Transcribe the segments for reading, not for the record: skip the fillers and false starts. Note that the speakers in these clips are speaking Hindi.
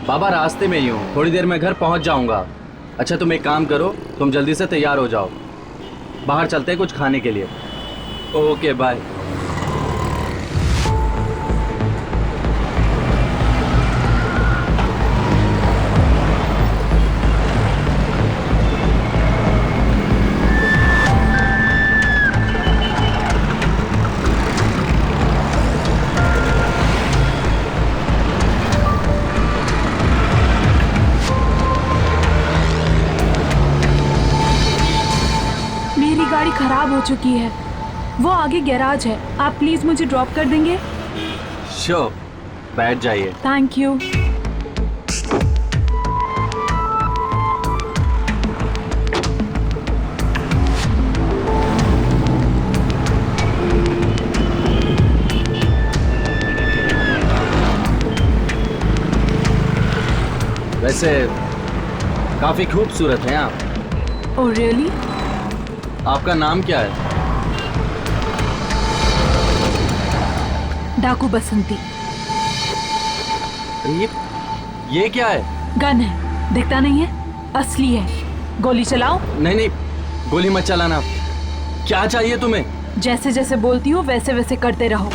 बाबा रास्ते में ही हूँ, थोड़ी देर में घर पहुँच जाऊँगा। अच्छा तुम एक काम करो, तुम जल्दी से तैयार हो जाओ, बाहर चलते हैं कुछ खाने के लिए। Okay bye. गाड़ी खराब हो चुकी है, वो आगे गैराज है, आप प्लीज मुझे ड्रॉप कर देंगे? श्योर, बैठ जाइए। Thank you. वैसे काफी खूबसूरत हैं आप। Oh really? आपका नाम क्या है? डाकू बसंती। ये क्या है? गन है, दिखता नहीं है? असली है। गोली चलाओ? नहीं नहीं, गोली मत चलाना। क्या चाहिए तुम्हें? जैसे जैसे बोलती हूँ वैसे वैसे करते रहो।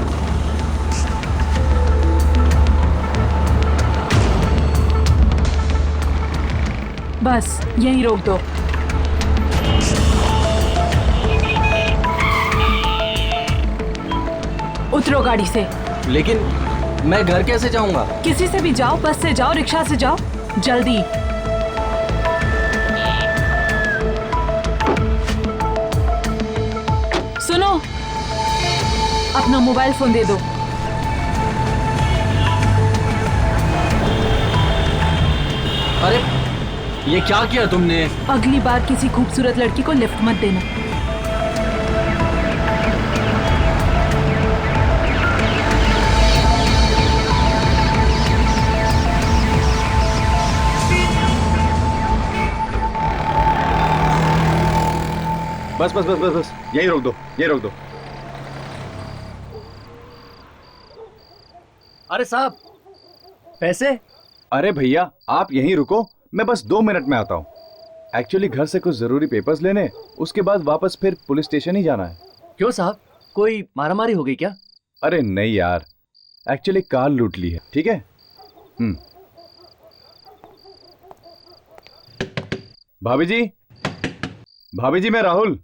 बस यहीं रोक दो। उतरो गाड़ी से। लेकिन मैं घर कैसे जाऊंगा? किसी से भी जाओ, बस से जाओ, रिक्शा से जाओ, जल्दी। सुनो, अपना मोबाइल फोन दे दो। अरे ये क्या किया तुमने? अगली बार किसी खूबसूरत लड़की को लिफ्ट मत देना। बस बस बस बस बस, यही रोक दो, यही रोक दो। अरे साहब, पैसे? अरे भैया आप यहीं रुको, मैं बस 2 मिनट में आता हूँ। एक्चुअली घर से कुछ जरूरी पेपर्स लेने, उसके बाद वापस फिर पुलिस स्टेशन ही जाना है। क्यों साहब, कोई मारामारी हो गई क्या? अरे नहीं यार, एक्चुअली कार लूट ली है। ठीक है। भाभी जी, भाभी जी, मैं राहुल।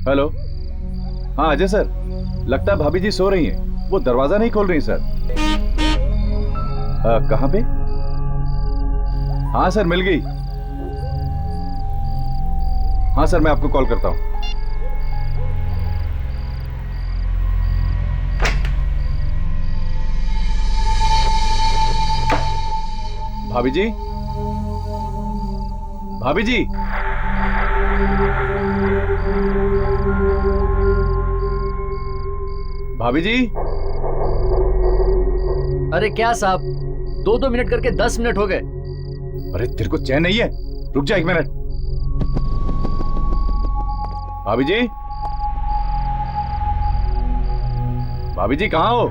हेलो। हाँ अजय सर, लगता है भाभी जी सो रही हैं, वो दरवाजा नहीं खोल रही सर। कहाँ पे? हाँ सर मिल गई। हाँ सर मैं आपको कॉल करता हूँ। भाभी जी, भाभी जी, भाभी जी। अरे क्या साहब, 2-2 मिनट करके 10 मिनट हो गए। अरे तेरे को चैन नहीं है? रुक जा 1 मिनट। भाभी जी, भाभी जी कहाँ हो?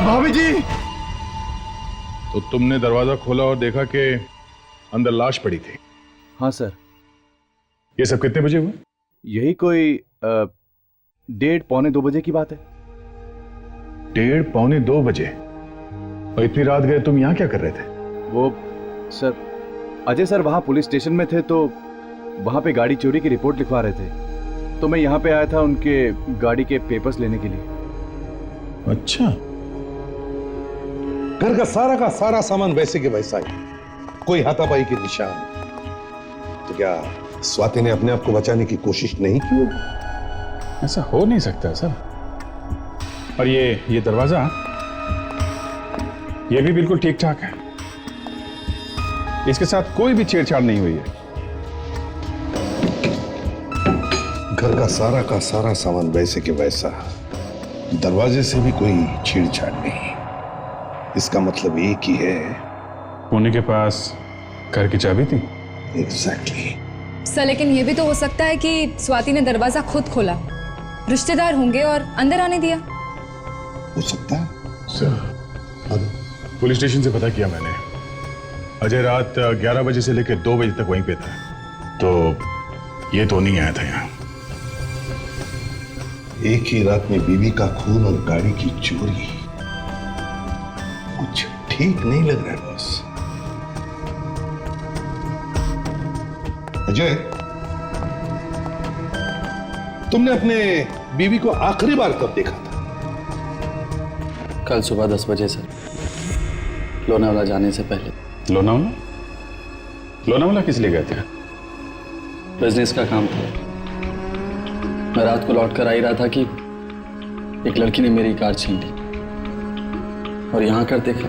भाभी जी। तो तुमने दरवाजा खोला और देखा कि अंदर लाश पड़ी थी? हाँ सर। ये सब कितने बजे हुआ? यही कोई 1:30-2 बजे की बात है। 1:30-2 बजे? और इतनी रात गए तुम यहाँ क्या कर रहे थे? वो सर, अजय सर वहां पुलिस स्टेशन में थे तो वहां पे गाड़ी चोरी की रिपोर्ट लिखवा रहे थे, तो मैं यहाँ पे आया था उनके गाड़ी के पेपर्स लेने के लिए। अच्छा। घर का सारा सामान वैसे के वैसा ही, कोई हाथापाई के निशान। तो क्या स्वाति ने अपने आप को बचाने की कोशिश नहीं की होगी? ऐसा हो नहीं सकता सर। और ये दरवाजा, ये भी बिल्कुल ठीक ठाक है, इसके साथ कोई भी छेड़छाड़ नहीं हुई है। घर का सारा सामान वैसे के वैसा, दरवाजे से भी कोई छेड़छाड़ नहीं। इसका मतलब एक ही है, पुणे के पास घर की चाबी थी। एग्जैक्टली। सर लेकिन ये भी तो हो सकता है कि स्वाति ने दरवाजा खुद खोला, रिश्तेदार होंगे और अंदर आने दिया। हो सकता है। सर, पुलिस स्टेशन से पता किया मैंने, अजय रात 11 बजे से लेकर 2 बजे तक वहीं पे था, तो ये तो नहीं आया था यहाँ। एक ही रात में बीवी का खून और गाड़ी की चोरी, कुछ ठीक नहीं लग रहा है बॉस। अजय, तुमने अपने बीवी को आखिरी बार कब देखा था? कल सुबह 10 बजे सर, लोनावाला जाने से पहले। लोनावाला? लोनावाला किस लिए गए थे? बिजनेस का काम था। मैं रात को लौट कर आ ही रहा था कि एक लड़की ने मेरी कार छीन ली और यहाँ कर देखा।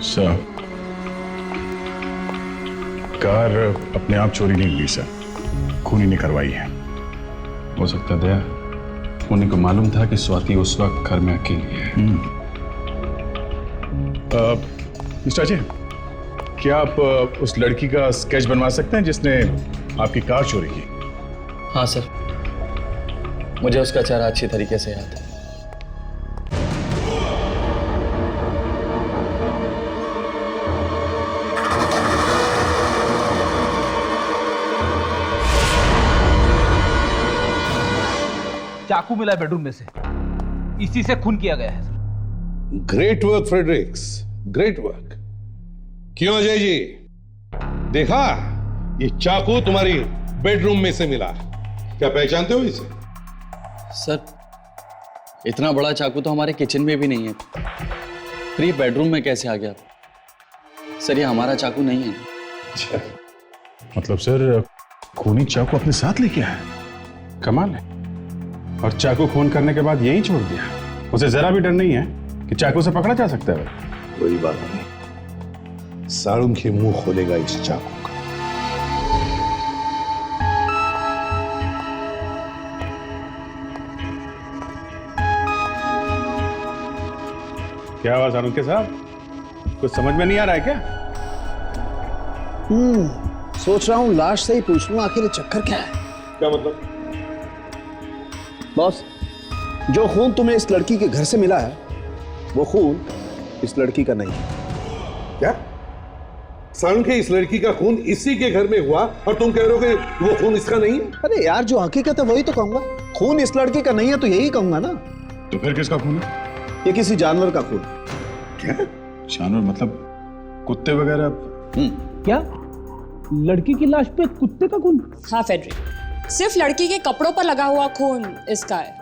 सर, कार अपने आप चोरी नहीं हुई सर, खूनी ने करवाई है। हो सकता है दया, उन्हीं को मालूम था कि स्वाति उस वक्त घर में अकेली है। मिस्टर अजय, क्या आप उस लड़की का स्केच बनवा सकते हैं जिसने आपकी कार चोरी की? हाँ सर, मुझे उसका चेहरा अच्छी तरीके से याद है। चाकू मिला है बेडरूम में से, इसी से खून किया गया है sir. Great work Fredericks, great work. क्यों अजय जी, देखा ये चाकू तुम्हारी बेडरूम में से मिला, क्या पहचानते हो इसे? सर, इतना बड़ा चाकू तो हमारे किचन में भी नहीं है, फिर ये बेडरूम में कैसे आ गया? सर, ये हमारा चाकू नहीं है। अच्छा, मतलब सर खूनी चाकू अपने साथ लेके आया? कमाल है। और चाकू खून करने के बाद यही छोड़ दिया? उसे जरा भी डर नहीं है कि चाकू से पकड़ा जा सकता है? कोई बात नहीं, साळुंखे मुंह खोलेगा इस चाकू का। क्या हुआ साळुंखे साहब, कुछ समझ में नहीं आ रहा है क्या? सोच रहा हूँ लाश से ही पूछ लूं आखिर ये चक्कर क्या है। क्या मतलब? बॉस, जो खून तुम्हें इस लड़की के घर से मिला है वो खून इस लड़की का नहीं है। क्या? साळुंखे, इस लड़की का खून इसी के घर में हुआ और तुम कह रहे हो कि वो खून इसका नहीं है? अरे यार, जो हकीकत है वही तो कहूंगा। खून इस लड़की का नहीं है तो यही कहूंगा ना। तो फिर किसका खून है? ये किसी जानवर का खून। क्या? जानवर मतलब कुत्ते वगैरह? क्या लड़की की लाश पे कुत्ते का खून? हाँ फेडरिक, सिर्फ लड़की के कपड़ों पर लगा हुआ खून इसका है,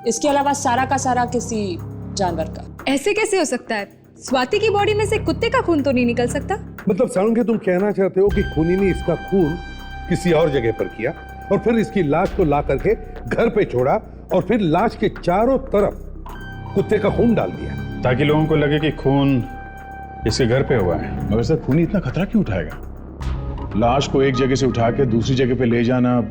इसके अलावा सारा का सारा किसी जानवर का। ऐसे कैसे हो सकता है? स्वाति की बॉडी में से कुत्ते का खून तो नहीं निकल सकता। मतलब साळुंखे, तुम कहना चाहते हो कि खूनी ने इसका खून किसी और जगह पर किया और फिर इसकी लाश को ला करके घर पे छोड़ा और फिर लाश के चारों तरफ कुत्ते का खून डाल दिया, ताकि लोगों को लगे कि खून इसके घर पे हुआ है। मगर सर, खूनी इतना खतरा क्यों उठाएगा? लाश को एक जगह से उठा के दूसरी जगह पे ले जाना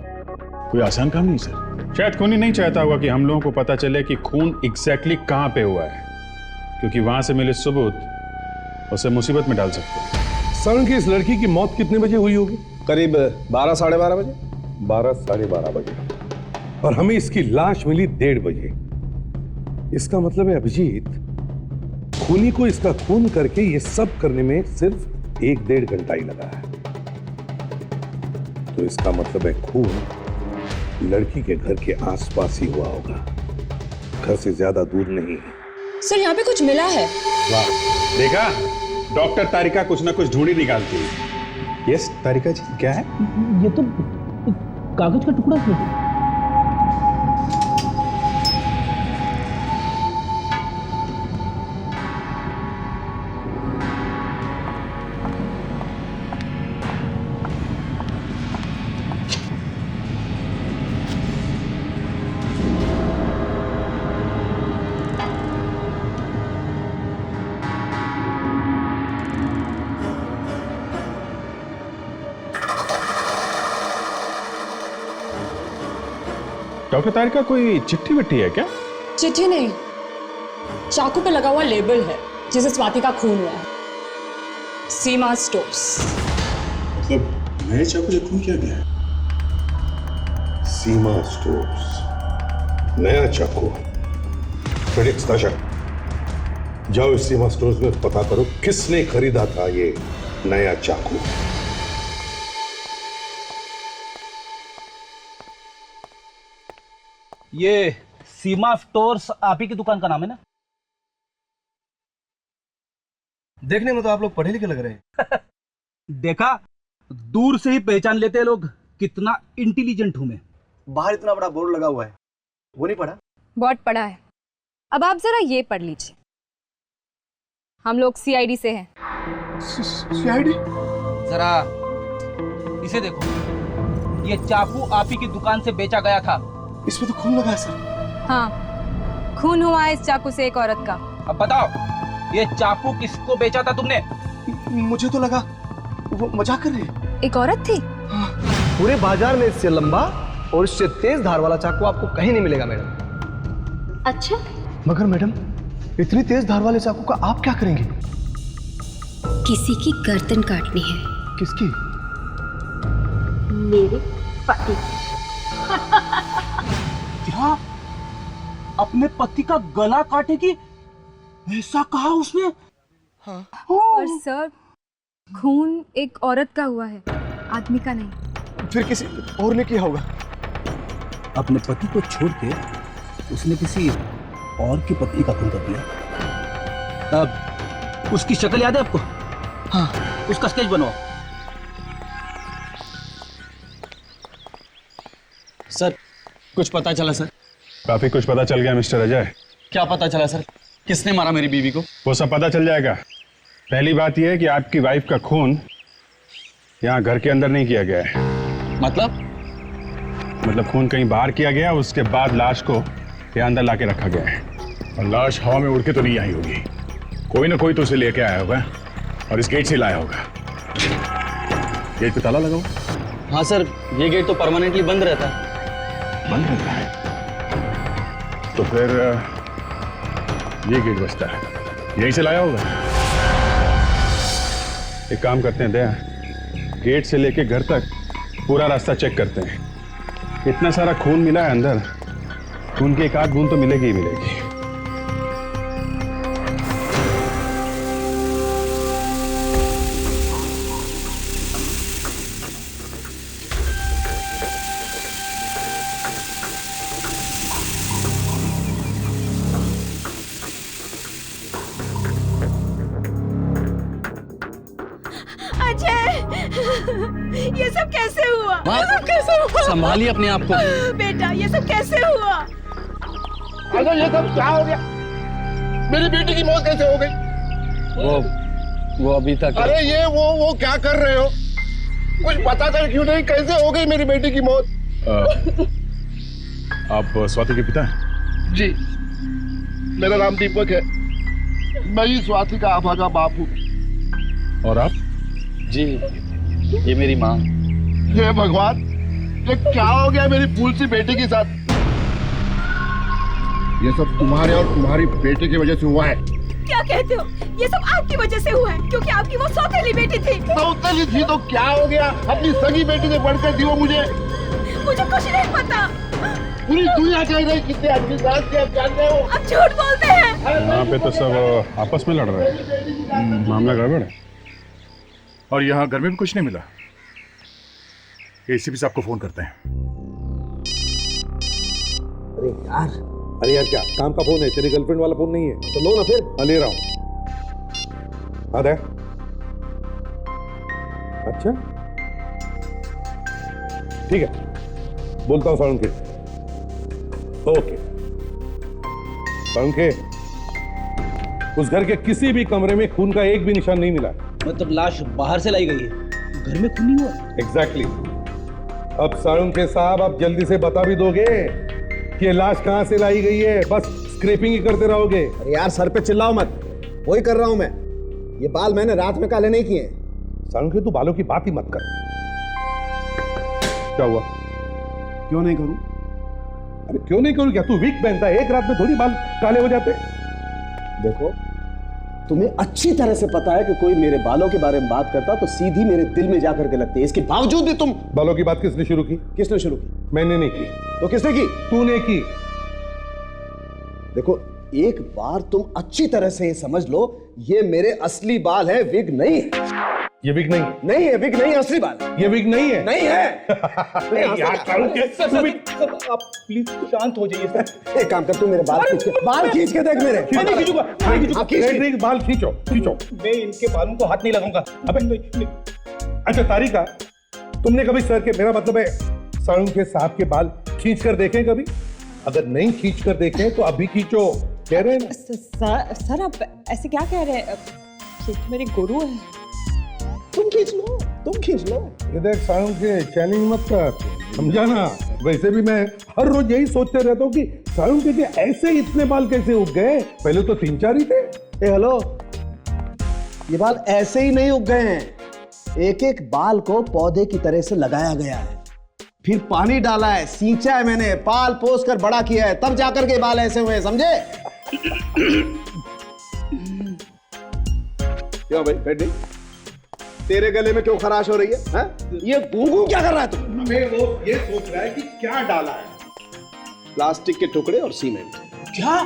कोई आसान काम नहीं सर। शायद खूनी नहीं चाहता होगा कि हम लोगों को पता चले कि खून एग्जैक्टली कहाँ पे हुआ है, क्योंकि वहां से मिले सबूत उसे मुसीबत में डाल सकते हैं। साळुंखे, इस लड़की की मौत कितने बजे हुई होगी? करीब 12 साढ़े 12 बजे। 12 साढ़े 12 बजे, और हमें इसकी लाश मिली 1:30 बजे। इसका मतलब है अभिजीत, खूनी को इसका खून करके ये सब करने में सिर्फ 1-1.5 घंटा ही लगा है। तो इसका मतलब है खून लड़की के घर के आसपास ही हुआ होगा, घर से ज्यादा दूर नहीं। सर, यहाँ पे कुछ मिला है। वाह, देखा, डॉक्टर तारिका कुछ ना कुछ ढूंढी निकालती है। यस तारिका जी, क्या है? ये तो कागज का टुकड़ा है। डॉक्टर तारिका, कोई चिट्ठी विट्ठी है क्या? चिट्ठी नहीं, चाकू पे लगा हुआ लेबल है जिसे स्वाति का खून हुआ है। सीमा स्टोर्स। मतलब नए चाकू से खून किया गया है? सीमा स्टोर्स, नया चाकू। फेलिक्स ताशा, जाओ इस सीमा स्टोर्स में पता करो किसने खरीदा था ये नया चाकू। ये सीमा स्टोर्स आप ही की दुकान का नाम है ना? देखने में तो आप लोग पढ़े लिखे लग रहे हैं। देखा, दूर से ही पहचान लेते हैं लोग कितना इंटेलिजेंट हूं मैं। बाहर इतना बड़ा बोर्ड लगा हुआ है, वो नहीं पढ़ा? बहुत पढ़ा है। अब आप जरा ये पढ़ लीजिए, हम लोग सीआईडी से हैं। सीआईडी? जरा इसे देखो, ये चाकू आप ही की दुकान से बेचा गया था। इसमें तो खून लगा है सर। हाँ, खून हुआ है इस चाकू से एक औरत का। अब बताओ, ये चाकू किसको बेचा था तुमने? मुझे तो लगा वो मजाक कर रही है। एक औरत थी? पूरे बाजार में इससे लंबा और इससे तेज धार वाला चाकू आपको कहीं नहीं मिलेगा मैडम। अच्छा, मगर मैडम, इतनी तेज धार वाले चाकू का आप क्या करेंगे? किसी की गर्दन काटनी है। किसकी? मेरे पति। क्या? अपने पति का गला काटेगी? ऐसा कहा उसने? हाँ। पर सर, खून एक औरत का हुआ है, आदमी का नहीं। फिर किसी और ने किया होगा। अपने पति को छोड़ के उसने किसी और की पत्नी का खून कर दिया। अब उसकी शक्ल याद है आपको? हाँ, उसका स्केच बनवाओ। सर, कुछ पता चला सर? काफी कुछ पता चल गया मिस्टर अजय। क्या पता चला सर? किसने मारा मेरी बीवी को? वो सब पता चल जाएगा। पहली बात यह है कि आपकी वाइफ का खून यहाँ घर के अंदर नहीं किया गया है। मतलब खून कहीं बाहर किया गया, उसके बाद लाश को यहाँ अंदर लाके रखा गया है। और लाश हवा में उड़ के तो नहीं आई होगी, कोई ना कोई तो उसे लेके आया होगा और इस गेट से लाया होगा। गेट पे ताला लगा हुआ? हाँ सर, ये गेट तो परमानेंटली बंद रहता है। बंद रहता है? तो फिर ये गेट बचता है, यहीं से लाया होगा। एक काम करते हैं दया, गेट से लेके घर तक पूरा रास्ता चेक करते हैं। इतना सारा खून मिला है अंदर, खून की एक आध बूंद तो मिलेगी ही मिलेगी। ये सब कैसे हुआ? ये सब कैसे हुआ? संभालिए अपने आप को। बेटा, ये सब कैसे हुआ? अरे ये सब क्या हो गया? मेरी बेटी की मौत कैसे हो गई? वो अभी तक। अरे ये वो क्या कर रहे हो? कुछ पता कर क्यों नहीं, कैसे हो गई मेरी बेटी की मौत? आप स्वाति के पिता? जी, मेरा नाम दीपक है, मैं ही स्वाति का अभागा बाप हूँ। और आप? जी, ये मेरी माँ। हे भगवान, ये क्या हो गया मेरी फूल सी बेटी के साथ? ये सब तुम्हारे और तुम्हारी बेटी की वजह से हुआ है। क्या कहते हो? ये सब आपकी वजह से हुआ है, क्योंकि आपकी वो सौतेली बेटी थी। सौतेली थी तो क्या हो गया? अपनी सगी बेटी से बढ़कर थी वो मुझे कुछ नहीं पता। पूरी दुनिया कह रही कितने अच्छी बात थी, आप जानते हो? आप झूठ बोलते हैं। यहाँ पे तो सब आपस में लड़ रहे हैं, मामला गड़बड़ है। और यहाँ घर में भी कुछ नहीं मिला? एसीपी साहब को फोन करते हैं। अरे यार क्या काम का फोन है? तेरी गर्लफ्रेंड वाला फोन नहीं है तो लो ना फिर। हाँ, ले रहा हूँ। आ दे। अच्छा ठीक है, बोलता हूँ साळुंखे। ओके साळुंखे, उस घर के किसी भी कमरे में खून का एक भी निशान नहीं मिला। मतलब लाश बाहर से लाई गई है, घर में खून नहीं हुआ? एग्जैक्टली। अब साळुंखे साहब, आप जल्दी से बता भी दोगे कि ये लाश कहां से लाई गई है? बस स्क्रैपिंग ही करते रहोगे। अरे यार सर पे चिल्लाओ मत, वही कर रहा हूं मैं। ये बाल मैंने रात में काले नहीं किए। साळुंखे, तू बालों की बात ही मत कर। क्या हुआ? क्यों नहीं करूं? अरे क्यों नहीं करूं? क्या तू वीक पहनता है? एक रात में थोड़ी बाल काले हो जाते। देखो, तुम्हें अच्छी तरह से पता है कि कोई मेरे बालों के बारे में बात करता तो सीधी मेरे दिल में जाकर के लगती है। इसके बावजूद भी तुम। बालों की बात किसने शुरू की? किसने शुरू की? मैंने नहीं की। तो किसने की? तूने की। देखो, एक बार तुम अच्छी तरह से ये समझ लो, ये मेरे असली बाल है, विग नहीं है। ये विग नहीं? नहीं है, विग नहीं, असली बाल है। ये विग नहीं है? नहीं है। यार आप प्लीज शांत हो जाइए सर। एक काम कर, तू मेरे बाल खींच के देख मेरे। मैं नहीं खींचूंगा, मैं नहीं खींचूंगा। बाल खींचो खींचो। मैं इनके बालों को हाथ नहीं लगाऊंगा। अबे अच्छा तारिका, तुमने कभी सर के, मेरा मतलब है साड़ू के साहब के बाल खींच कर देखे कभी? अगर नहीं खींच कर देखे तो अभी खींचो, कह रहे हैं ना। सर आप ऐसे क्या कह रहे हैं? ये तो मेरे गुरु है। तुम खींच लो, तुम खींच लो। ये देख साड़ू के चैलेंज मत कर, समझा ना? वैसे भी मैं हर रोज यही सोचते रहता हूँ कि साड़ू के ऐसे इतने बाल कैसे उग गए? पहले तो 3-4 ही थे। हेलो, ये बाल ऐसे ही नहीं उग गए हैं। एक एक बाल को पौधे की तरह से लगाया गया है, फिर पानी डाला है, सींचा है मैंने, पाल पोस कर बड़ा किया है, तब जाकर के बाल ऐसे हुए, समझे? क्यों भाई बैठ? तेरे गले में क्यों खराश हो रही है? हा? ये गूंगू क्या कर रहा है तू? मैं वो ये सोच रहा है कि क्या डाला है। प्लास्टिक के टुकड़े और सीमेंट। क्या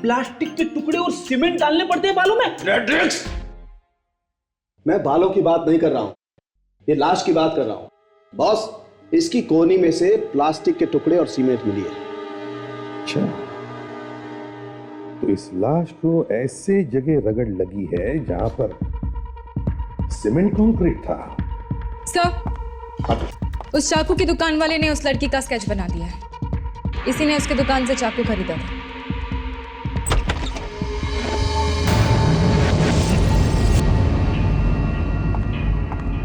प्लास्टिक के टुकड़े और सीमेंट डालने पड़ते हैं बालों में? मैं बालों की बात नहीं कर रहा हूं, ये लाश की बात कर रहा हूं। बॉस, इसकी कोहनी में से प्लास्टिक के टुकड़े और सीमेंट मिली है। अच्छा, तो इस लाश को ऐसे जगह रगड़ लगी है जहां पर सीमेंट कंक्रीट था। सर, उस चाकू की दुकान वाले ने उस लड़की का स्केच बना दिया है। इसी ने उसके दुकान से चाकू खरीदा था।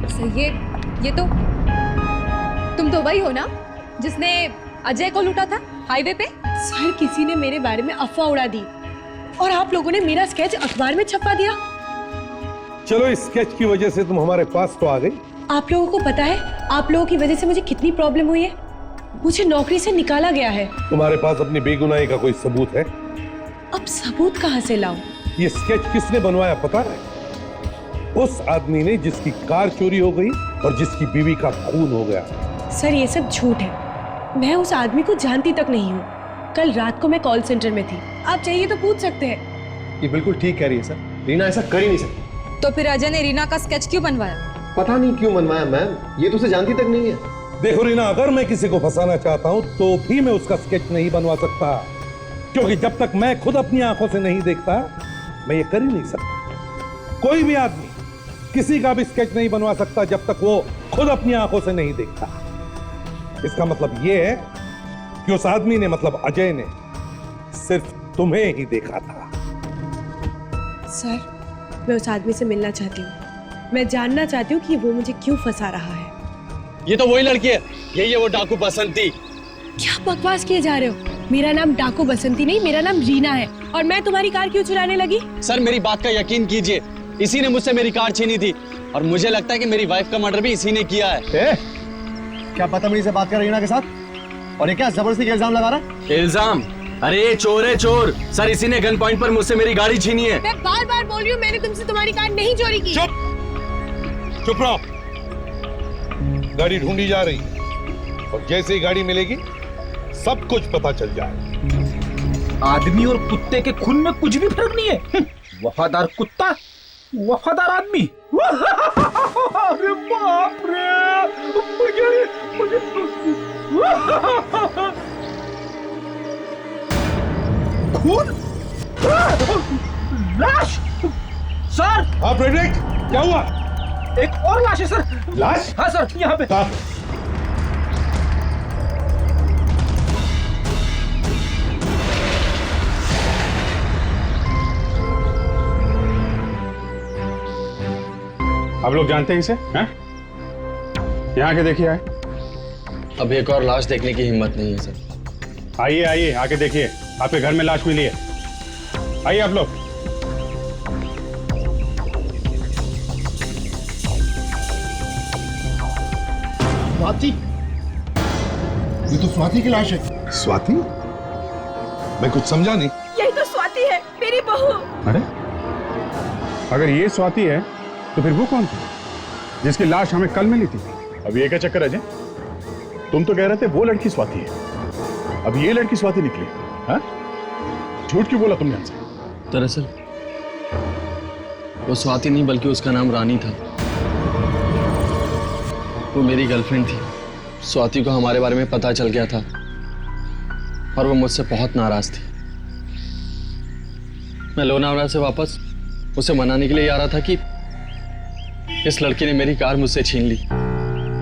सर, ये तो तुम तो वही हो ना जिसने अजय को लूटा था हाईवे पे? सर, किसी ने मेरे बारे में अफवाह उड़ा दी और आप लोगों ने मेरा स्केच अखबार में छपवा दिया। चलो, इस स्केच की वजह से तुम हमारे पास तो आ गई। आप लोगों को पता है आप लोगों की वजह से मुझे कितनी प्रॉब्लम हुई है? मुझे नौकरी से निकाला गया है। तुम्हारे पास अपनी बेगुनाही का कोई सबूत है? अब सबूत कहां से लाऊं? ये स्केच किसने बनवाया पता है? उस आदमी ने जिसकी कार चोरी हो गई और जिसकी बीवी का खून हो गया। सर, ये सब झूठ है। मैं उस आदमी को जानती तक नहीं हूँ। कल रात को मैं कॉल सेंटर में थी, आप चाहिए तो पूछ सकते हैं। ये बिल्कुल ठीक कह रही है सर, रीना ऐसा कर ही नहीं सकती। तो फिर अजय ने रीना का स्केच क्यों बनवाया? पता नहीं क्यों बनवाया मैम, ये तो उसे जानती तक नहीं है। देखो रीना, अगर मैं किसी को फंसाना चाहता हूं तो भी मैं उसका स्केच नहीं बनवा सकता, क्योंकि जब तक मैं खुद अपनी आंखों से नहीं देखता मैं ये कर ही नहीं सकता। कोई भी आदमी किसी का भी स्केच नहीं बनवा सकता जब तक वो खुद अपनी आंखों से नहीं देखता। इसका मतलब ये है कि उस आदमी ने, मतलब अजय ने, सिर्फ तुम्हें ही देखा था। सर, मैं उस आदमी से मिलना चाहती हूँ। मैं जानना चाहती हूँ कि वो मुझे क्यों फंसा रहा है। ये तो वही लड़की है, यही है वो डाकू बसंती। क्या बकवास किए जा रहे हो? मेरा नाम डाकू बसंती नहीं, मेरा नाम रीना है। और मैं तुम्हारी कार क्यों चुराने लगी? सर, मेरी बात का यकीन कीजिए, इसी ने मुझसे मेरी कार छीनी थी और मुझे लगता है कि मेरी वाइफ का मर्डर भी इसी ने किया है। क्या बदतमीजी से बात कर रीना के साथ? और ये क्या जबरदस्ती का इल्जाम लगा रहा है? इल्जाम? अरे ये चोर है, चोर। सर, इसी ने गन पॉइंट पर मुझसे मेरी गाड़ी छीनी है। मैं बार बार बोल रही हूँ, मैंने तुमसे तुम्हारी कार नहीं चोरी की। चुप रहो, गाड़ी ढूंढी जा रही है और जैसे ही गाड़ी मिलेगी सब कुछ पता चल जाएगा। आदमी और कुत्ते के खून में कुछ भी फर्क नहीं है। वफादार कुत्ता, वफादार आदमी। अरे बाप रे, मुझे खून, लाश। सर, हाँ फ्रेडरिक, क्या हुआ? एक और लाश है सर। लाश? हाँ सर, यहाँ पे। आप लोग जानते हैं इसे? हैं? यहाँ के देखिए। आए, अब एक और लाश देखने की हिम्मत नहीं है सर। आइए आइए, आके देखिए, आपके घर में लाश मिली है। आइए आप लोग। स्वाति, ये तो स्वाति की लाश है। स्वाति? मैं कुछ समझा नहीं। यही तो स्वाति है, मेरी बहू। अरे अगर ये स्वाति है तो फिर वो कौन थी जिसकी लाश हमें कल मिली थी? अब ये क्या चक्कर अजय? तुम तो कह रहे थे वो लड़की स्वाति है, अब ये लड़की स्वाति निकली। हाँ, झूठ क्यों बोला तुमने हमसे? दरअसल वो स्वाति नहीं बल्कि उसका नाम रानी था। वो मेरी गर्लफ्रेंड थी। स्वाति को हमारे बारे में पता चल गया था और वो मुझसे बहुत नाराज थी। मैं लोनावला से वापस उसे मनाने के लिए आ रहा था कि इस लड़की ने मेरी कार मुझसे छीन ली।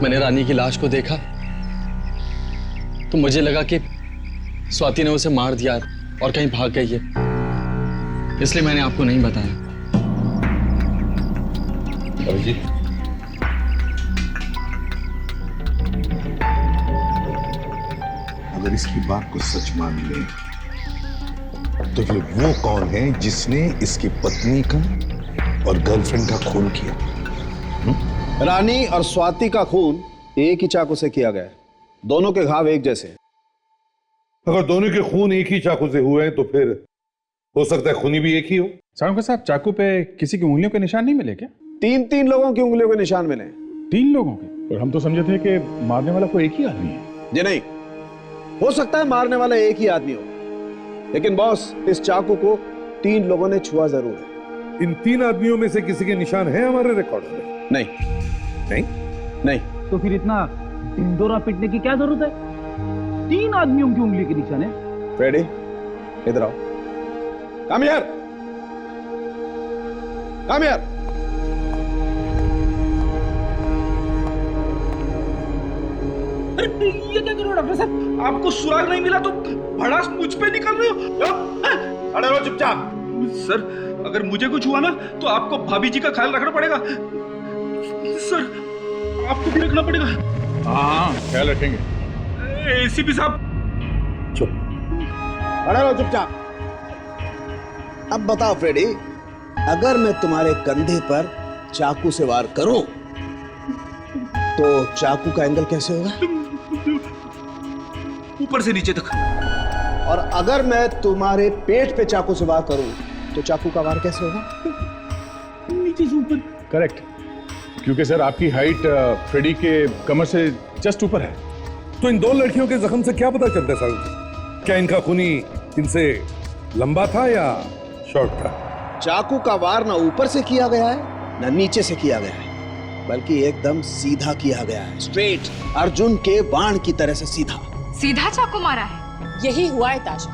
मैंने रानी की लाश को देखा तो मुझे लगा कि स्वाति ने उसे मार दिया और कहीं भाग गई है, इसलिए मैंने आपको नहीं बताया। जी, अगर इसकी बात को सच मान ले तो फिर वो कौन है जिसने इसकी पत्नी का और गर्लफ्रेंड का खून किया? रानी और स्वाति का खून एक ही चाकू से किया गया है। दोनों के घाव एक जैसे हैं। अगर दोनों के खून एक ही चाकू से हुए हैं तो फिर हो सकता है खूनी भी एक ही हो। साहब साहब, चाकू पे किसी की उंगलियों के निशान नहीं मिले क्या? तीन लोगों की उंगलियों के निशान मिले। 3 लोगों के? और हम तो समझे थे कि मारने वाला कोई एक ही आदमी है। जी नहीं, हो सकता है मारने वाला एक ही आदमी हो, लेकिन बॉस इस चाकू को 3 लोगों ने छुआ जरूर है। इन 3 आदमियों में से किसी के निशान है हमारे रिकॉर्ड में? नहीं नहीं नहीं। तो फिर इतना ढिंडोरा पीटने की क्या जरूरत है? 3 आदमियों की उंगली के निशान है। फ्रेडी, इधर आओ। Come here, come here. अरे ये क्या कर रहे हो डॉक्टर साहब? आपको सुराग नहीं मिला तो भड़ास मुझ पे निकल रहे हो? अरे रहो चुपचाप। सर, अगर मुझे कुछ हुआ ना तो आपको भाभी जी का ख्याल रखना पड़ेगा। सर, आपको भी रखना पड़ेगा। हाँ, ख्याल रखेंगे। एसीपी साहब, चुप। अरे रहो चुपचाप। अब बताओ फ्रेडी, अगर मैं तुम्हारे कंधे पर चाकू से वार करूं तो चाकू का एंगल कैसे होगा? ऊपर से नीचे तक। और अगर मैं तुम्हारे पेट पे चाकू से वार करूं तो चाकू का वार कैसे होगा? नीचे से ऊपर। करेक्ट, क्योंकि सर आपकी हाइट फ्रेडी के कमर से जस्ट ऊपर है। तो इन 2 लड़कियों के जख्म से क्या पता चलता है साहब? क्या इनका खूनी इनसे लंबा था या शॉर्ट था? चाकू का वार ना ऊपर से किया गया है ना नीचे से किया गया है, बल्कि एकदम सीधा किया गया है। स्ट्रेट, अर्जुन के बाण की तरह से सीधा। सीधा चाकू मारा है? यही हुआ है ताशा,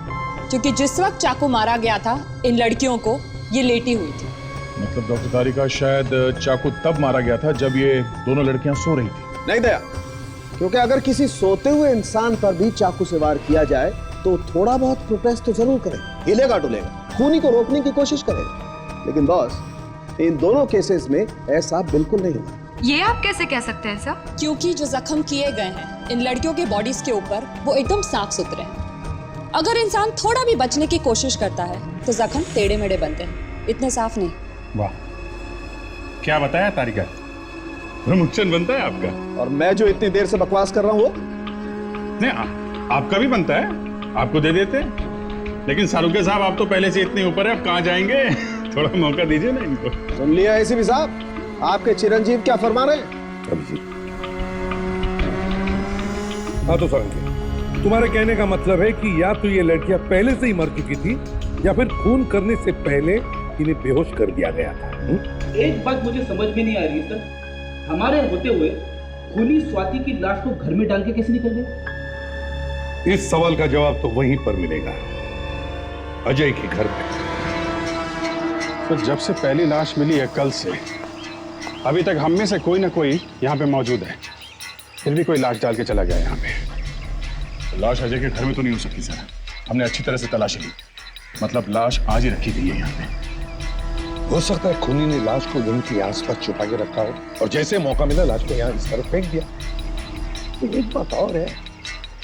क्योंकि जिस वक्त चाकू मारा गया था इन लड़कियों को ये लेटी हुई थी। मतलब डॉक्टर तारिका, शायद चाकू तब मारा गया था जब ये दोनों लड़कियां सो रही थी। नहीं दया, क्योंकि अगर किसी सोते हुए इंसान पर भी चाकू से वार किया जाए तो थोड़ा बहुत प्रोटेस्ट तो जरूर करेगा, हिलेगा डुलेगा, खूनी को रोकने की कोशिश करेगा। लेकिन बॉस, इन दोनों केसेस में ऐसा बिल्कुल नहीं हुआ। ये आप कैसे कह सकते हैं सर? क्योंकि जो जख्म किए गए हैं इन लड़कियों के बॉडीज के ऊपर वो एकदम साफ सुथरे हैं। अगर इंसान थोड़ा भी बचने की कोशिश करता है तो जख्म टेढ़े मेढ़े बनते हैं, इतने साफ नहीं। वाह, क्या बताया तारिका, प्रमोशन बनता है आपका। और मैं जो इतनी देर से बकवास कर रहा हूँ नहीं, आपका भी बनता है, आपको दे देते। लेकिन सारुके साहब, आप तो पहले से इतने ऊपर है, अब कहाँ जाएंगे? थोड़ा मौका दीजिए ना इनको। सुन लिया एसीपी साहब, आपके चिरंजीव क्या फरमा रहे हैं? हाँ तो सारंगी, तुम्हारे कहने का मतलब है कि या तो ये लड़कियां पहले से ही मर चुकी थी या फिर खून करने से पहले इन्हें बेहोश कर दिया गया था। एक बात मुझे समझ में नहीं आ रही सर, हमारे होते हुए खूनी स्वाति की लाश को घर में डाल के कैसे निकल गए? इस सवाल का जवाब तो वहीं पर मिलेगा, अजय के घर में। तो जब से पहली लाश मिली है कल से अभी तक हम में से कोई ना कोई यहाँ पे मौजूद है, फिर भी कोई लाश डाल के चला गया यहाँ पे। लाश अजय के घर में तो नहीं हो सकती सर, हमने अच्छी तरह से तलाशी ली, मतलब लाश आज ही रखी गई है यहाँ पे। हो सकता है खूनी ने लाश को रूम के आसपास छुपा के रखा हो और जैसे मौका मिला लाश को यहाँ इस तरफ फेंक दिया। तो एक बात और है,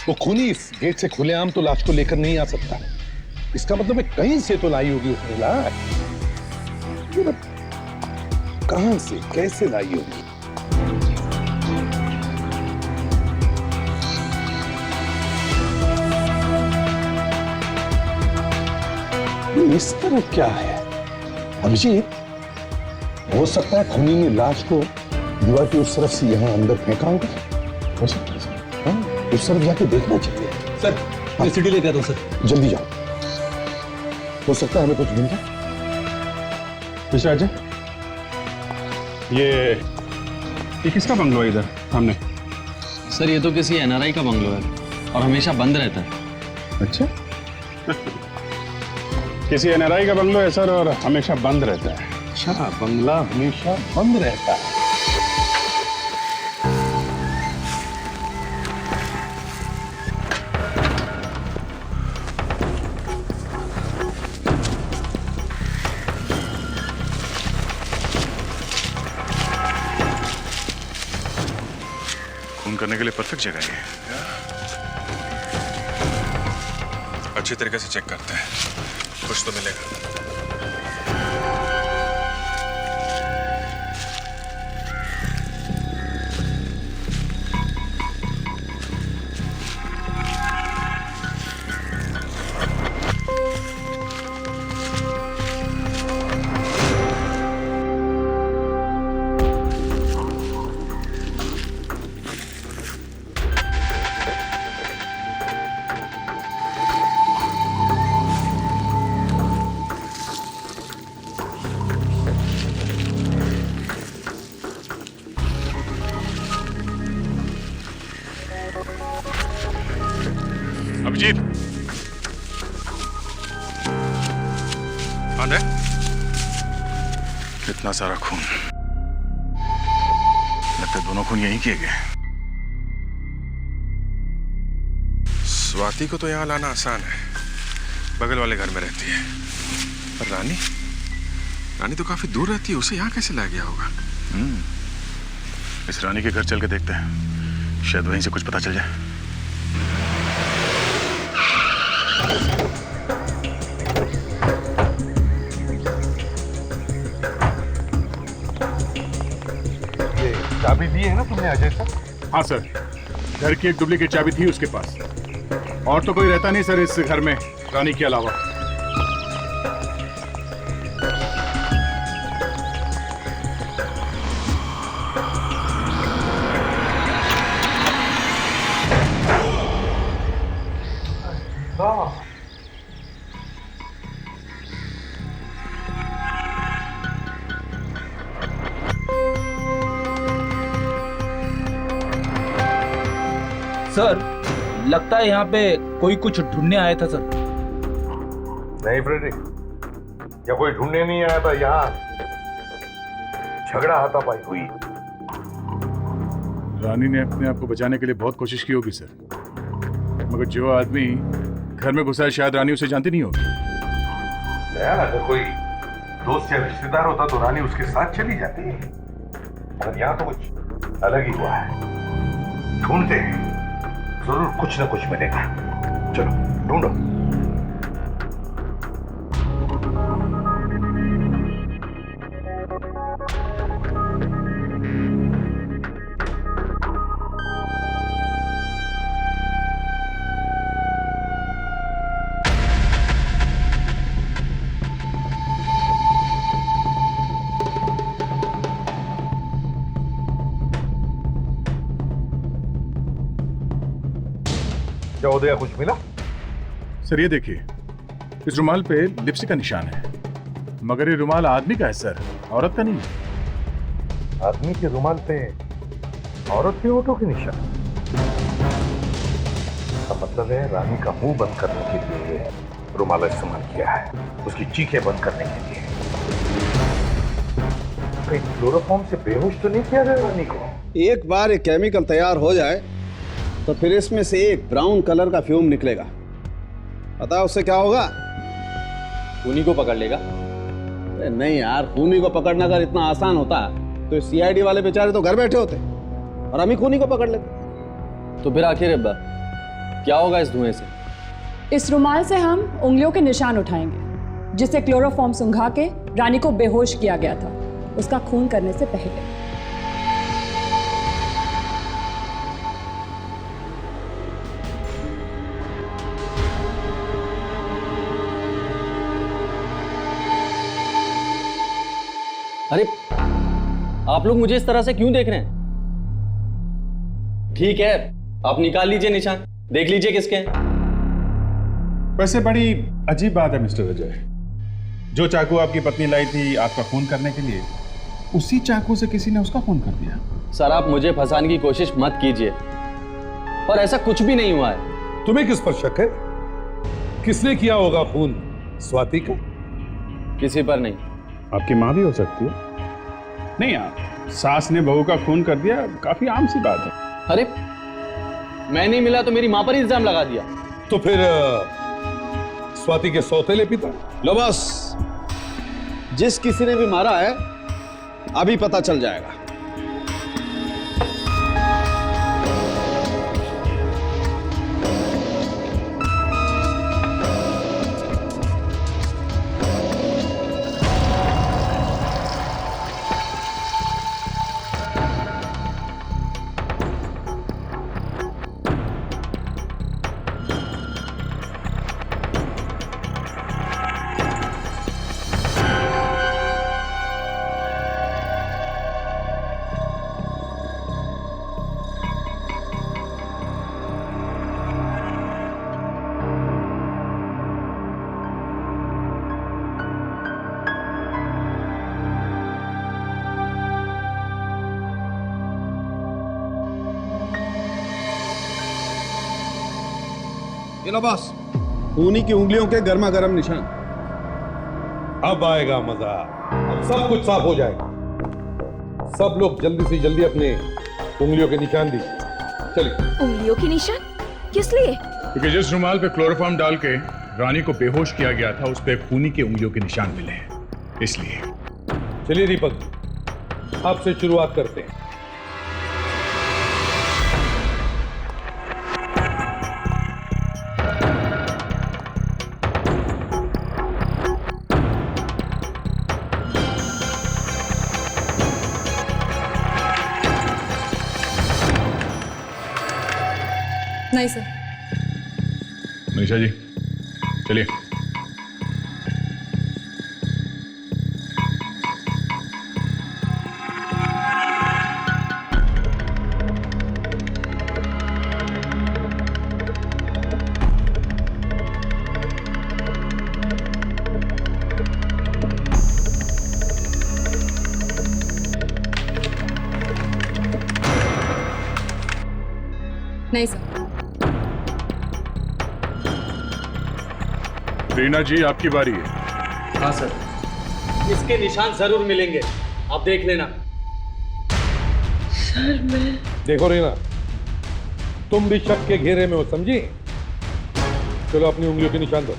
वो खूनी इस गेट से खुलेआम तो लाश को लेकर नहीं आ सकता। इसका मतलब है कहीं से तो लाई होगी उसने लाश, कहां से कैसे लाई होगी? इस तरफ क्या है अभिजीत? हो सकता है खूनी ने लाश को दीवार की उस तरफ से यहाँ अंदर फेंका होगा। हो सकता है सर। हाँ, उस तरफ जाके देखना चाहिए। सर मैं सीढ़ी लेके आता हूँ सर। जल्दी जाओ, हो सकता है हमें कुछ मिल जाए। मिस्टर अजय, ये किसका बंगलो है इधर सामने? सर ये तो किसी एनआरआई का बंगलो है और हमेशा बंद रहता है। अच्छा किसी एनआरआई का बंगलो है सर और हमेशा बंद रहता है। अच्छा, बंगला हमेशा बंद रहता है। खून करने के लिए परफेक्ट जगह है। अच्छी तरीके से चेक करते हैं, कुछ तो मिलेगा। अभिजीत, आने कितना सारा खून। लगता है दोनों खून यहीं किए गए। स्वाति को तो यहां लाना आसान है, बगल वाले घर में रहती है। पर रानी तो काफी दूर रहती है, उसे यहां कैसे ला गया होगा? इस रानी के घर चल के देखते हैं, शायद वहीं से कुछ पता चल जाए। चाबी दी है ना तुमने अजय सर? हाँ सर, घर की एक डुप्लीकेट चाबी थी उसके पास। और तो कोई रहता नहीं सर इस घर में रानी के अलावा। सर लगता है यहाँ पे कोई कुछ ढूंढने आया था सर। नहीं फ्रेडरिक, या कोई ढूंढने नहीं आया था, यहाँ झगड़ा हाथापाई हुई। रानी ने अपने आप को बचाने के लिए बहुत कोशिश की होगी सर, मगर जो आदमी घर में घुसा है शायद रानी उसे जानती नहीं होगी। अगर कोई दोस्त या रिश्तेदार होता तो रानी उसके साथ चली जाती, मगर यहाँ तो कुछ अलग ही हुआ है। ढूंढते हैं, जरूर कुछ ना कुछ मिलेगा। चलो ढूंढो। क्या उदया कुछ मिला? सर ये देखिए, इस रुमाल पे लिपस्टिक का निशान है, मगर ये रुमाल आदमी का है सर, औरत का नहीं है। आदमी के रुमाल पे औरत के होठों के निशान? इसका मतलब है रानी का मुंह बंद करने के लिए रुमाल इस्तेमाल किया है, उसकी चीखें बंद करने के लिए। कहीं क्लोरोफॉर्म से बेहोश तो नहीं किया गया रानी को? एक बार ये केमिकल तैयार हो जाए तो फिर इसमें से एक ब्राउन कलर का फ्यूम निकलेगा। पता है उससे क्या होगा? खूनी को पकड़ लेगा। अरे नहीं यार, खूनी को पकड़ना अगर इतना आसान होता तो सीआईडी वाले बेचारे तो घर बैठे होते और हम ही खूनी को पकड़ लेते। तो फिर आखिर क्या होगा इस धुएं से? इस रुमाल से हम उंगलियों के निशान उठाएंगे, जिससे क्लोरोफॉर्म सुंघा के रानी को बेहोश किया गया था, उसका खून करने से पहले। अरे आप लोग मुझे इस तरह से क्यों देख रहे हैं? ठीक है, आप निकाल लीजिए निशान, देख लीजिए किसके हैं। वैसे बड़ी अजीब बात है मिस्टर अजय, जो चाकू आपकी पत्नी लाई थी आपका खून करने के लिए, उसी चाकू से किसी ने उसका खून कर दिया। सर आप मुझे फंसाने की कोशिश मत कीजिए, और ऐसा कुछ भी नहीं हुआ है। तुम्हें किस पर शक है? किसने किया होगा खून? स्वाति का? किसी पर नहीं। आपकी माँ भी हो सकती है। नहीं आप सास ने बहू का खून कर दिया, काफी आम सी बात है। अरे मैं नहीं मिला तो मेरी माँ पर इल्जाम लगा दिया। तो फिर स्वाति के सौतेले पिता? लो बस, जिस किसी ने भी मारा है अभी पता चल जाएगा। ये लो बॉस, खूनी की उंगलियों के गर्मा गर्म निशान। अब आएगा मजा, अब सब कुछ साफ हो जाएगा। सब लोग जल्दी से जल्दी अपने उंगलियों के निशान दीजिए। चलिए। उंगलियों के निशान किस लिए? क्योंकि जिस रुमाल पे क्लोरोफॉर्म डाल के रानी को बेहोश किया गया था, उस पे खूनी की उंगलियों के निशान मिले हैं, इसलिए। चलिए दीपक, आपसे शुरुआत करते हैं। नहीं सर। मनीषा जी चलिए। नहीं सर। रीना जी आपकी बारी है। हाँ सर, इसके निशान जरूर मिलेंगे, आप देख लेना। सर मैं... देखो रीना, तुम भी शक के घेरे में हो, समझी? चलो अपनी उंगलियों के निशान दो।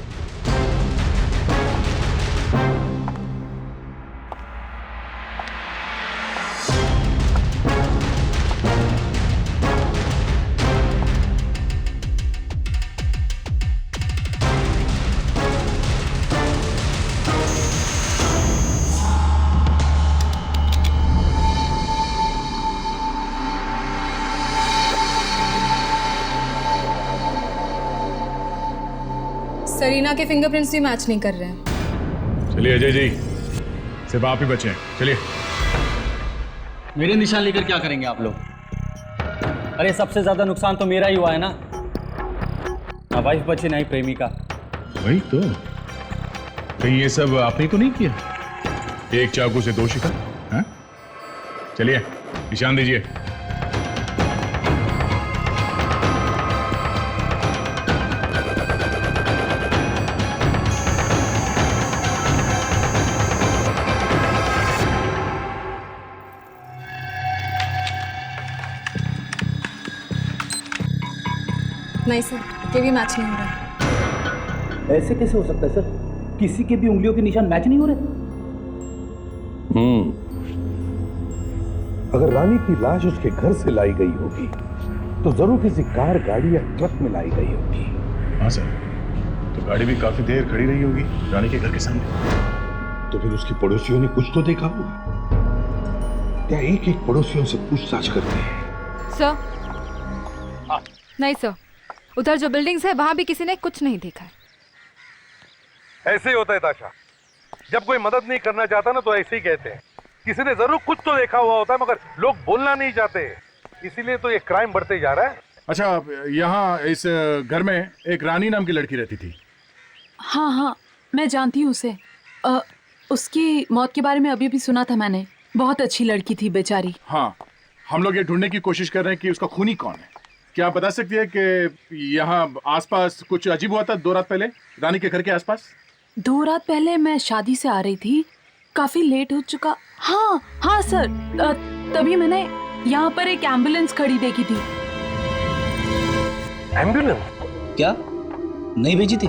सरीना के फिंगरप्रिंट्स भी मैच नहीं कर रहे हैं। चलिए अजय जी, सिर्फ आप ही बचे हैं, चलिए। मेरे निशान लेकर क्या करेंगे आप लोग? अरे सबसे ज्यादा नुकसान तो मेरा ही हुआ है ना, वाइफ बची नहीं प्रेमिका। वही तो, कहीं ये सब आपने तो नहीं किया? एक चाकू से दो शिकार, हाँ? चलिए निशान दीजिए। नहीं सर, ये भी मैच नहीं हो रहा। ऐसे कैसे हो सकता है सर? किसी के भी उंगलियों के निशान मैच नहीं हो रहे? अगर रानी की लाश उसके घर से लाई गई होगी तो जरूर किसी कार, गाड़ी या ट्रक में लाई गई होगी। हाँ सर, तो गाड़ी भी काफी देर खड़ी रही होगी रानी के घर के सामने। तो फिर उसके पड़ोसियों ने कुछ तो देखा होगा। क्या एक एक पड़ोसियों से पूछताछ करते हैं? सर नहीं सर, उधर जो बिल्डिंग्स है वहां भी किसी ने कुछ नहीं देखा है। ऐसे ही होता है ताशा, जब कोई मदद नहीं करना चाहता ना तो ऐसे ही कहते हैं। किसी ने जरूर कुछ तो देखा हुआ होता है, मगर लोग बोलना नहीं चाहते, इसीलिए तो ये क्राइम बढ़ते जा रहा है। अच्छा, यहाँ इस घर में एक रानी नाम की लड़की रहती थी। हाँ हाँ, मैं जानती हूँ उसे। उसकी मौत के बारे में अभी भी सुना था मैंने। बहुत अच्छी लड़की थी बेचारी। हाँ, हम लोग ये ढूंढने की कोशिश कर रहे हैं कि उसका खूनी कौन है। क्या आप बता सकती है कि यहाँ आसपास कुछ अजीब हुआ था 2 रात पहले रानी के घर के आसपास? 2 रात पहले मैं शादी से आ रही थी, काफी लेट हो चुका। हाँ हाँ सर, तभी मैंने यहाँ पर एक एम्बुलेंस खड़ी देखी थी। एम्बुलेंस? क्या नहीं भेजी थी?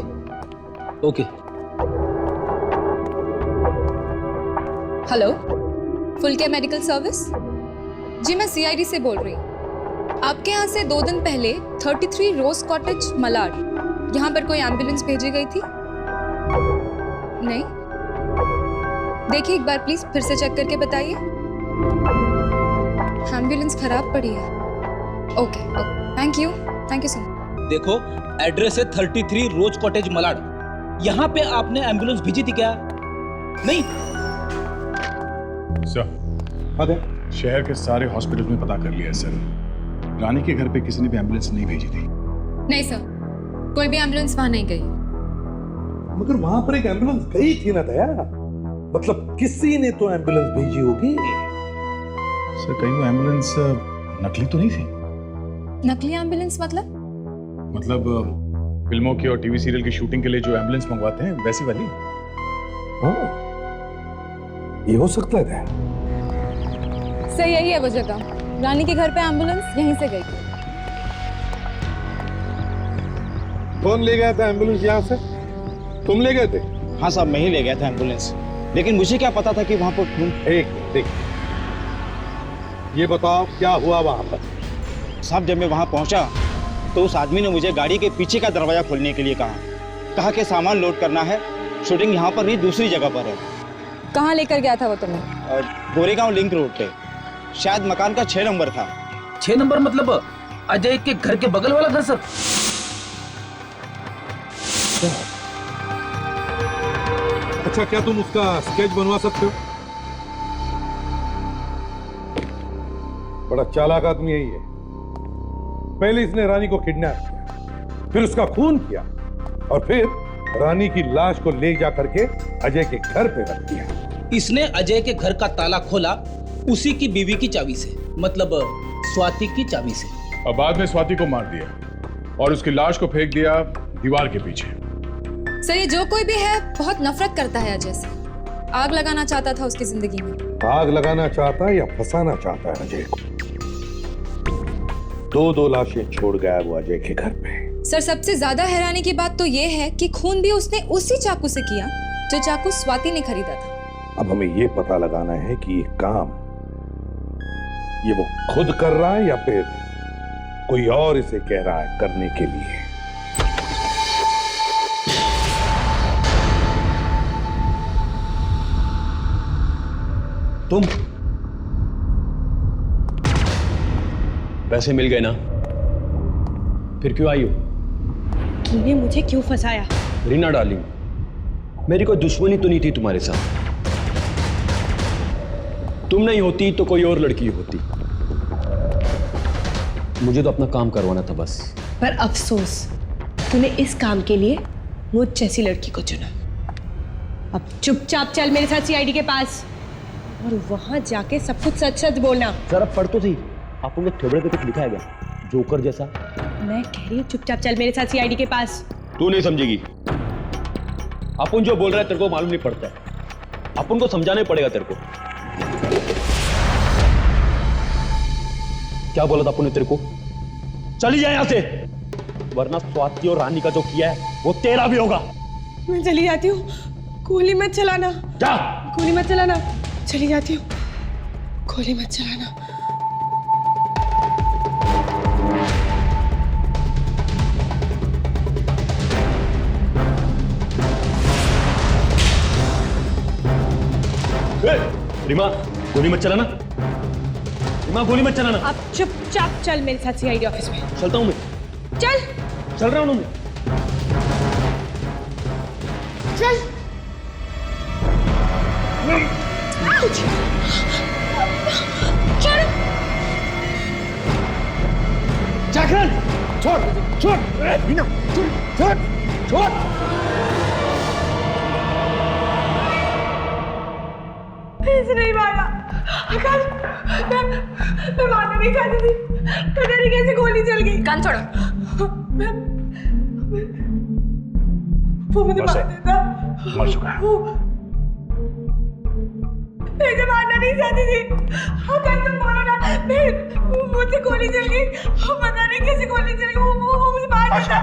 Okay. Hello, full care medical service? जी, मैं सीआईडी से बोल रही हूँ। आपके यहाँ से 2 दिन पहले 33 रोज कॉटेज मलाड, यहाँ पर कोई एम्बुलेंस भेजी गई थी? नहीं? देखिए एक बार प्लीज फिर से चेक करके बताइए। एम्बुलेंस खराब पड़ी है। Okay, thank you so much. देखो, एड्रेस है 33 रोज कॉटेज मलाड। यहाँ पे आपने एम्बुलेंस भेजी थी क्या? नहीं सर, शहर के सारे हॉस्पिटल में पता कर लिया सर। रानी के घर पे किसी ने भी एम्बुलेंस नहीं भेजी थी। नहीं सर, कोई भी एम्बुलेंस वहां नहीं गई। मगर वहां पर एक एम्बुलेंस गई थी ना दया, मतलब किसी ने तो एम्बुलेंस भेजी होगी। सर, कहीं वो एम्बुलेंस नकली तो नहीं थी? नकली एम्बुलेंस मतलब फिल्मों की और टीवी सीरियल की शूटिंग के लिए जो एम्बुलेंस मंगवाते हैं वैसी वाली? हाँ, ये हो सकता है। सर, यही है वो जगह। रानी के घर पे एम्बुलेंस यहीं से गई थी। कौन ले गया था एम्बुलेंस यहाँ से? तुम ले गए थे? हाँ साहब, मैं ही ले गया था एम्बुलेंस, लेकिन मुझे क्या पता था कि वहां पर खून। एक देख, ये बताओ क्या हुआ वहां पर? साहब, जब मैं वहां पहुंचा तो उस आदमी ने मुझे गाड़ी के पीछे का दरवाजा खोलने के लिए कहा कि सामान लोड करना है, शूटिंग यहाँ पर नहीं दूसरी जगह पर है। कहाँ लेकर गया था वो तुम्हें? गोरेगांव लिंक रोड पे, शायद मकान का 6 नंबर था। 6 नंबर मतलब अजय के घर के बगल वाला घर सर? अच्छा, क्या तुम उसका स्केच बनवा सकते हो? बड़ा चालाक आदमी है ये। पहले इसने रानी को किडनैप किया, फिर उसका खून किया, और फिर रानी की लाश को ले जा करके अजय के घर पे रख दिया। इसने अजय के घर का ताला खोला उसी की बीवी की चाबी से, मतलब स्वाति की चाबी से, और बाद में स्वाति को मार दिया और उसकी लाश को फेंक दिया दीवार के पीछे। सर, ये जो कोई भी है बहुत नफरत करता है अजय से। आग लगाना चाहता था उसकी जिंदगी में। आग लगाना चाहता है या फंसाना चाहता है अजय को? 2 लाशें छोड़ गया वो अजय के घर पे। सर, सबसे ज्यादा हैरानी की बात तो ये है कि खून भी उसने उसी चाकू से किया जो चाकू स्वाति ने खरीदा था। अब हमें ये पता लगाना है कि ये काम ये वो खुद कर रहा है या फिर कोई और इसे कह रहा है करने के लिए। तुम पैसे मिल गए ना, फिर क्यों आई हो? तूने मुझे क्यों फंसाया? रीना डार्लिंग, मेरी कोई दुश्मनी तो नहीं थी तुम्हारे साथ। तुम नहीं होती तो कोई और लड़की होती। मुझे तो अपना काम करवाना था बस। पर अफसोस, तूने इस काम के लिए मुझ जैसी लड़की को चुना। अब चुपचाप चल मेरे साथ सीआईडी के पास और वहां जाके सब कुछ सच सच बोलना। जरा पढ़ तो सही, आप उनके थोबड़े पे कुछ लिखा है क्या? जोकर जैसा। मैं कह रही हूँ चुपचाप चल मेरे साथ सीआईडी के पास। तू नहीं समझेगी। अपन जो बोल रहा है तेरे को मालूम नहीं पड़ता है। अपन को समझाना ही पड़ेगा तेरे को। क्या बोला था अपन ने तेरे को? चली जाए यहां से, वरना स्वाति और रानी का जो किया है वो तेरा भी होगा। मैं चली जाती हूँ, गोली मत चलाना। जा, गोली मत चलाना। चली जाती हूँ, गोली मत चलाना। रीमा, गोली मत चलाना। रीमा, गोली मत चलाना। अब चुपचाप चल मेरे साथ सीआईडी ऑफिस में। चलता हूं मैं। चल रहा हूं मैं। चल। जागरण, छोड़ छोड़ मीना, छोड़ छोड़ छोड़। नहीं मारा आकाश, मैं मारना नहीं चाहती थी, पता नहीं कैसे गोली चल गई। कान छोड़ो। वो मुझे मार देता। मर चुका है। मैं इसे मारना नहीं चाहती थी। आकाश तुम बोलो ना, मुझे गोली चल गई, पता नहीं कैसे गोली चल गई, वो मुझे मार देता।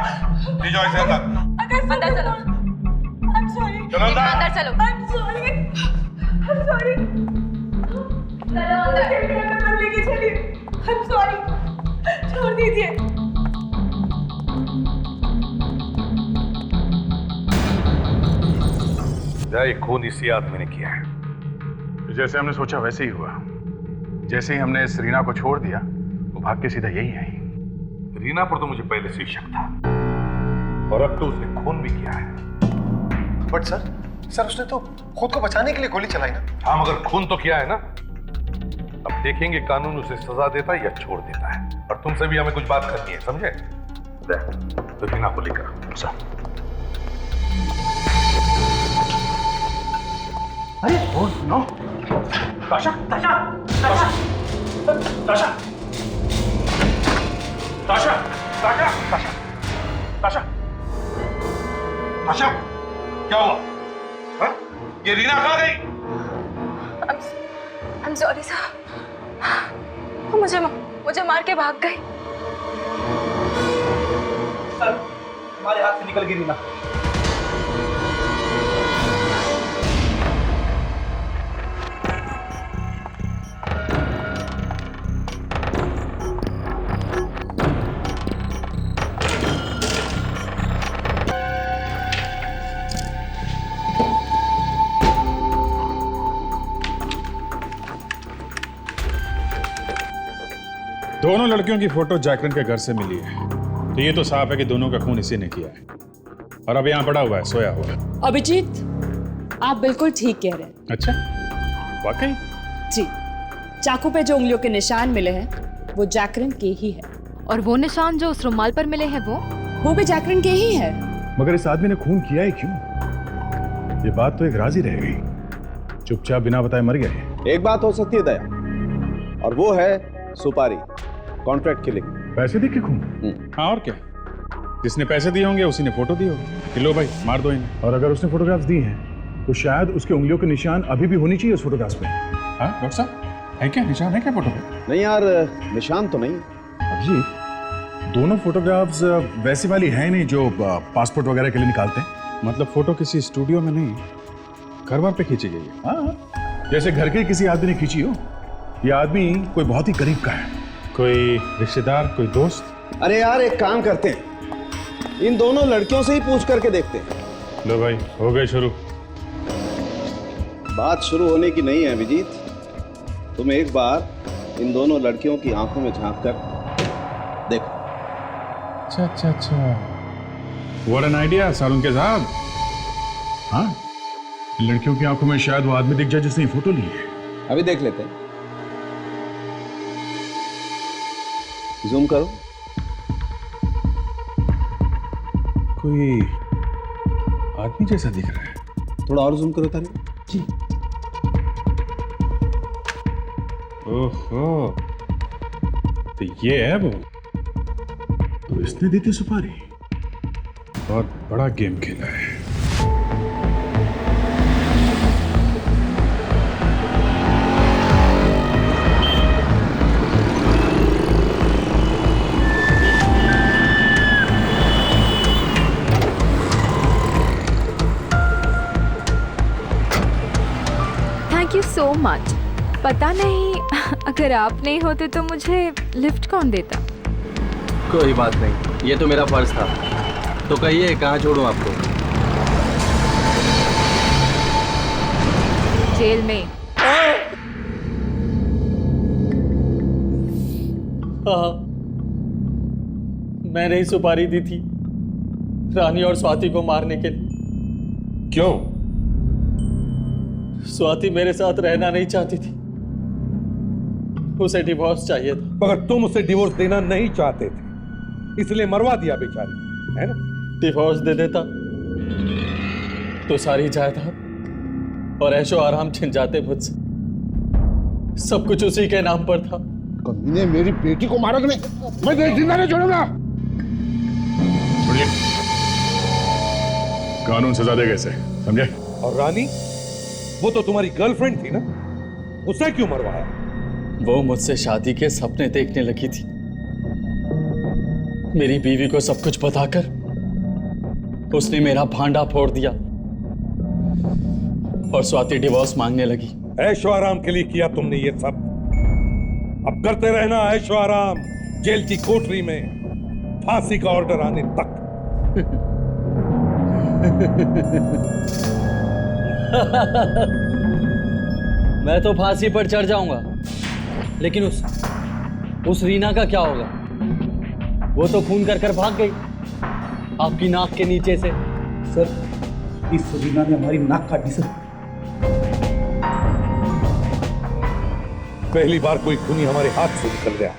ले जाओ इसे अंदर। आकाश अंदर चलो। I'm sorry। चलो अंदर। अंदर चलो। I'm sorry। I'm sorry। चलो अंदर। मुझे मत लेके चलिए। I'm sorry। छोड़ दीजिए। ये खून इसी आदमी ने किया है। तो जैसे हमने सोचा वैसे ही हुआ। जैसे ही हमने इस रीना को छोड़ दिया, वो भाग के सीधा यही आई। रीना पर तो मुझे पहले से ही शक था, और अब तो उसने खून भी किया है। बट सर उसने तो खुद को बचाने के लिए गोली चलाई ना। हाँ, मगर खून तो किया है ना। अब देखेंगे कानून उसे सजा देता है या छोड़ देता है। और तुमसे भी हमें कुछ बात करनी है, समझे? तो रीना को लेकर सर। अरे ओ नो, ताशा ताशा ताशा ताशा ताशा ताशा ताशा ताशा आशा, क्या हुआ? हाँ? ये रीना कहाँ गई? I'm sorry सर, मुझे मार के भाग गई। सर, हमारे हाथ से निकल गई रीना। दोनों लड़कियों की फोटो जैकलिन के घर से मिली है, तो ये तो साफ है कि दोनों का खून इसी ने किया है। और अब यहाँ पड़ा हुआ है, सोया हुआ है। अभिजीत, आप बिल्कुल ठीक कह रहे हैं। अच्छा, वाकई? जी, चाकू पे जो उंगलियों के निशान मिले हैं वो जैकलिन के ही है। और वो निशान जो उस रुमाल पर मिले हैं वो भी जैकलिन के ही है। मगर इस आदमी ने खून किया ही क्यों? ये बात तो एक राज ही रह गई। चुपचाप बिना बताए मर गए। एक बात हो सकती है दया, और वो है सुपारी, कॉन्ट्रैक्ट किलिंग। पैसे दे के खून? हाँ, और क्या? जिसने पैसे दिए होंगे उसी ने फोटो दी होगी कि लो भाई मार दो इन्हें। और अगर उसने फोटोग्राफ्स दी हैं तो शायद उसके उंगलियों के निशान अभी भी होनी चाहिए उस फोटोग्राफ्स पे। हाँ डॉक्टर साहब, है क्या निशान, है क्या फोटो पे? नहीं यार, निशान तो नहीं। अभिजीत, दोनों फोटोग्राफ्स वैसी वाली है नहीं जो पासपोर्ट वगैरह के लिए निकालते हैं। मतलब फोटो किसी स्टूडियो में नहीं, घर वर पे खींची गई है। हाँ, जैसे घर के किसी आदमी ने खींची हो। ये आदमी कोई बहुत ही करीब का है। कोई रिश्तेदार, कोई दोस्त? अरे यार, एक काम करते हैं, इन दोनों लड़कियों से ही पूछ करके देखते हैं। लो भाई, हो गए शुरू। बात शुरू होने की नहीं है अभिजीत। तुम एक बार इन दोनों लड़कियों की आंखों में झांक कर देखो। अच्छा अच्छा अच्छा, व्हाट एन आइडिया सालुंके साहब। हाँ, इन लड़कियों की आंखों में शायद वो आदमी दिख जाए जिसने फोटो ली है। अभी देख लेते हैं। जूम करो। कोई आदमी जैसा दिख रहा है। थोड़ा और जूम करो तारे जी। ओहो, तो ये है वो। तो इसने दी थी सुपारी। बहुत बड़ा गेम खेला है। Thank you so much. पता नहीं अगर आप नहीं होते तो मुझे लिफ्ट कौन देता। कोई बात नहीं, ये तो मेरा फर्ज था। तो कहिए कहाँ छोड़ूं आपको? जेल में। हाँ, मैंने ही सुपारी दी थी रानी और स्वाति को मारने के लिए। क्यों? स्वाति मेरे साथ रहना नहीं चाहती थी, उसे डिवोर्स चाहिए था। मगर तुम उसे डिवोर्स देना नहीं चाहते थे, इसलिए मरवा दिया बेचारी, है ना? डिवोर्स दे देता तो सारी जायदाद और ऐशो आराम छिन जाते मुझसे। सब कुछ उसी के नाम पर था। कमीने मेरी बेटी को मारा तुमने, मैं तुझे जिंदा नहीं छोड़ूंगा। छोड़िए, कानून सजा देगा इसे, समझे? और रानी, वो तो तुम्हारी गर्लफ्रेंड थी ना, उसे क्यों मरवाया? वो मुझसे शादी के सपने देखने लगी थी। मेरी बीवी को सब कुछ बताकर उसने मेरा भांडा फोड़ दिया और स्वाति डिवोर्स मांगने लगी। ऐशो आराम के लिए किया तुमने ये सब, अब करते रहना ऐशो आराम, जेल की कोठरी में, फांसी का ऑर्डर आने तक। मैं तो फांसी पर चढ़ जाऊंगा, लेकिन उस रीना का क्या होगा? वो तो खून कर कर भाग गई आपकी नाक के नीचे से। सर, इस रीना ने हमारी नाक काटी सर। पहली बार कोई खूनी हमारे हाथ से निकल गया।